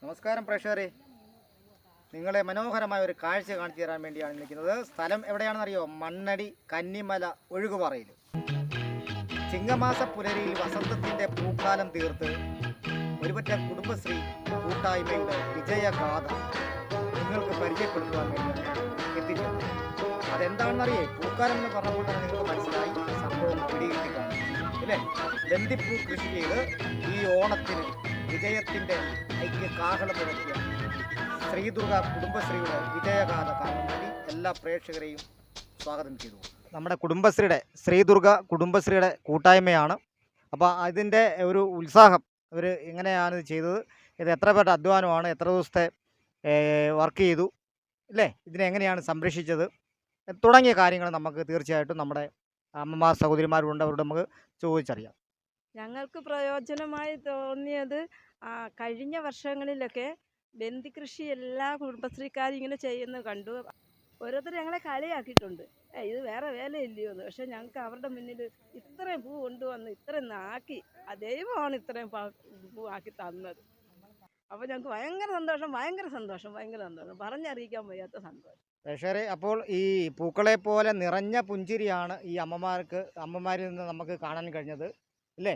നമസ്കാരം പ്രേക്ഷകരെ, നിങ്ങളെ മനോഹരമായ ഒരു കാഴ്ച കാണിച്ചു തരാൻ വേണ്ടിയാണ് നിൽക്കുന്നത്. സ്ഥലം എവിടെയാണെന്നറിയോ? മണ്ണടി കന്നിമല ഒഴുകുപാറയിൽ. ചിങ്ങമാസ പുലരിയിൽ വസന്തത്തിൻ്റെ പൂക്കാലം തീർത്ത് ഒരുപറ്റ കുടുംബശ്രീ കൂട്ടായ്മയുടെ വിജയഗാഥ നിങ്ങൾക്ക് പരിചയപ്പെടുത്തുവാൻ വേണ്ടിയാണ് എത്തിച്ചത്. അതെന്താണെന്നറിയേ? പൂക്കാലം എന്ന് പറഞ്ഞപ്പോൾ തന്നെ നിങ്ങൾക്ക് മനസ്സിലായി, സംഭവം പിടികിട്ടി കാണും അല്ലേ? ബന്ദിപ്പൂ കൃഷി ചെയ്ത് ഈ ഓണത്തിന് വിജയത്തിൻ്റെ കാഹളം മുഴക്കിയ ശ്രീദുർഗ കുടുംബശ്രീയുടെ വിജയഗാഥ കാണാൻ വേണ്ടി എല്ലാ പ്രേക്ഷകരെയും സ്വാഗതം ചെയ്തു. നമ്മുടെ ശ്രീദുർഗ കുടുംബശ്രീയുടെ കൂട്ടായ്മയാണ്. അപ്പോൾ അതിൻ്റെ ഒരു ഉത്സാഹം ഇവർ എങ്ങനെയാണ് ഇത് ചെയ്തത്, ഇത് എത്ര പേരുടെ അധ്വാനമാണ്, എത്ര ദിവസത്തെ വർക്ക് ചെയ്തു അല്ലേ, ഇതിനെങ്ങനെയാണ് സംരക്ഷിച്ചത് തുടങ്ങിയ കാര്യങ്ങൾ നമുക്ക് തീർച്ചയായിട്ടും നമ്മുടെ അമ്മമാർ സഹോദരിമാരുണ്ട്, അവരോട് നമുക്ക് ചോദിച്ചറിയാം. ഞങ്ങൾക്ക് പ്രയോജനമായി തോന്നിയത് കഴിഞ്ഞ വർഷങ്ങളിലൊക്കെ ബന്ദി കൃഷി എല്ലാ കുടുംബശ്രീക്കാരും ഇങ്ങനെ ചെയ്യുന്നത് കണ്ടു. ഓരോരുത്തർ ഞങ്ങളെ കളിയാക്കിയിട്ടുണ്ട്, ഇത് വേറെ വേലയില്ലയോ എന്ന്. പക്ഷെ ഞങ്ങൾക്ക് അവരുടെ മുന്നിൽ ഇത്രയും പൂ കൊണ്ടുവന്ന് ഇത്രയും ആക്കി, ദൈവമാണ് ഇത്രയും പൂ ആക്കി തന്നത്. അപ്പോൾ ഞങ്ങൾക്ക് ഭയങ്കര സന്തോഷം പറഞ്ഞറിയിക്കാൻ വയ്യാത്ത സന്തോഷം. പ്രേക്ഷകരെ, അപ്പോൾ ഈ പൂക്കളെ പോലെ നിറഞ്ഞ പുഞ്ചിരിയാണ് ഈ അമ്മമാരിൽ നിന്ന് നമുക്ക് കാണാൻ കഴിഞ്ഞത് അല്ലേ?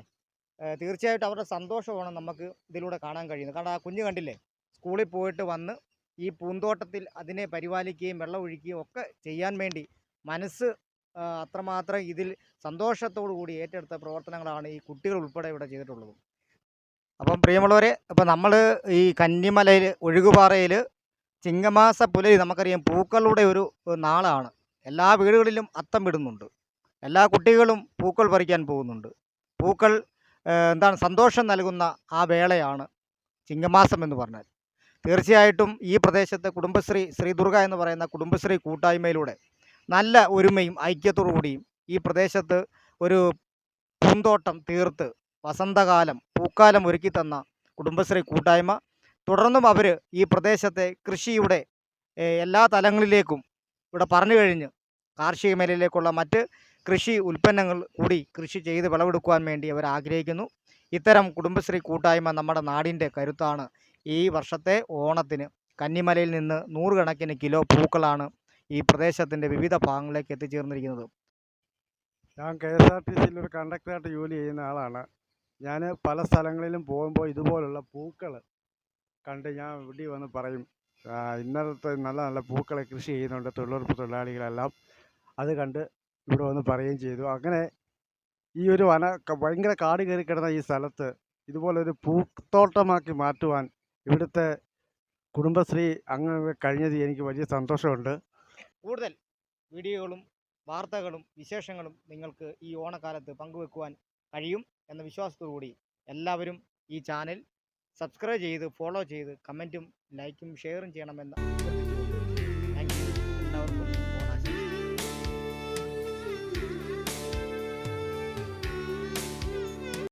തീർച്ചയായിട്ടും അവരുടെ സന്തോഷമാണ് നമുക്ക് ഇതിലൂടെ കാണാൻ കഴിയുന്നത്. കാരണം ആ കുഞ്ഞ് കണ്ടില്ലേ, സ്കൂളിൽ പോയിട്ട് വന്ന് ഈ പൂന്തോട്ടത്തിൽ അതിനെ പരിപാലിക്കുകയും വെള്ളമൊഴിക്കുകയും ഒക്കെ ചെയ്യാൻ വേണ്ടി മനസ്സ് അത്രമാത്രം ഇതിൽ സന്തോഷത്തോടു കൂടി ഏറ്റെടുത്ത പ്രവർത്തനങ്ങളാണ് ഈ കുട്ടികൾ ഉൾപ്പെടെ ഇവിടെ ചെയ്തിട്ടുള്ളത്. അപ്പം പ്രിയമുള്ളവരെ, അപ്പം നമ്മൾ ഈ കന്നിമലയിൽ ഒഴുകുപാറയിൽ ചിങ്ങമാസ പുലരി നമുക്കറിയാം, പൂക്കളുടെ ഒരു നാളാണ്. എല്ലാ വീടുകളിലും അത്തം വിടുന്നുണ്ട്, എല്ലാ കുട്ടികളും പൂക്കൾ പറിക്കാൻ പോകുന്നുണ്ട്. പൂക്കൾ സന്തോഷം നൽകുന്ന ആ വേളയാണ് ചിങ്ങമാസം എന്ന് പറഞ്ഞാൽ. തീർച്ചയായിട്ടും ഈ പ്രദേശത്തെ ശ്രീദുർഗ എന്ന് പറയുന്ന കുടുംബശ്രീ കൂട്ടായ്മയിലൂടെ നല്ല ഒരുമയും ഐക്യത്തോടു കൂടിയും ഈ പ്രദേശത്ത് ഒരു പൂന്തോട്ടം തീർത്ത് വസന്തകാലം പൂക്കാലം ഒരുക്കി തന്ന കുടുംബശ്രീ കൂട്ടായ്മ തുടർന്നും അവർ ഈ പ്രദേശത്തെ കൃഷിയുടെ എല്ലാ തലങ്ങളിലേക്കും ഇവിടെ പറഞ്ഞു കഴിഞ്ഞ് കാർഷിക മേഖലയിലേക്കുള്ള മറ്റ് കൃഷി ഉൽപ്പന്നങ്ങൾ കൂടി കൃഷി ചെയ്ത് വിളവെടുക്കുവാൻ വേണ്ടി അവർ ആഗ്രഹിക്കുന്നു. ഇത്തരം കുടുംബശ്രീ കൂട്ടായ്മ നമ്മുടെ നാടിൻ്റെ കരുത്താണ്. ഈ വർഷത്തെ ഓണത്തിന് കന്നിമലയിൽ നിന്ന് 100 കണക്കിന് കിലോ പൂക്കളാണ് ഈ പ്രദേശത്തിൻ്റെ വിവിധ ഭാഗങ്ങളിലേക്ക് എത്തിച്ചേർന്നിരിക്കുന്നത്. ഞാൻ KSRTCയിൽ ഒരു കണ്ടക്ടറായിട്ട് ജോലി ചെയ്യുന്ന ആളാണ്. ഞാൻ പല സ്ഥലങ്ങളിലും പോകുമ്പോൾ ഇതുപോലുള്ള പൂക്കൾ കണ്ട് ഞാൻ ഇവിടെ വന്ന് പറയും, ഇന്നത്തെ നല്ല നല്ല പൂക്കളെ കൃഷി ചെയ്യുന്നുണ്ട് തൊഴിലുറപ്പ് തൊഴിലാളികളെല്ലാം. അത് കണ്ട് ഇവിടെ വന്ന് പറയുകയും ചെയ്തു. അങ്ങനെ ഈ ഒരു ഭയങ്കര കാട് കയറി കിടന്ന ഈ സ്ഥലത്ത് ഇതുപോലൊരു പൂത്തോട്ടമാക്കി മാറ്റുവാൻ ഇവിടുത്തെ കുടുംബശ്രീ അങ്ങനെ കഴിഞ്ഞത് എനിക്ക് വലിയ സന്തോഷമുണ്ട്. കൂടുതൽ വീഡിയോകളും വാർത്തകളും വിശേഷങ്ങളും നിങ്ങൾക്ക് ഈ ഓണക്കാലത്ത് പങ്കുവെക്കുവാൻ കഴിയും എന്ന വിശ്വാസത്തോടുകൂടി എല്ലാവരും ഈ ചാനൽ സബ്സ്ക്രൈബ് ചെയ്ത് ഫോളോ ചെയ്ത് കമൻറ്റും ലൈക്കും ഷെയറും ചെയ്യണമെന്ന്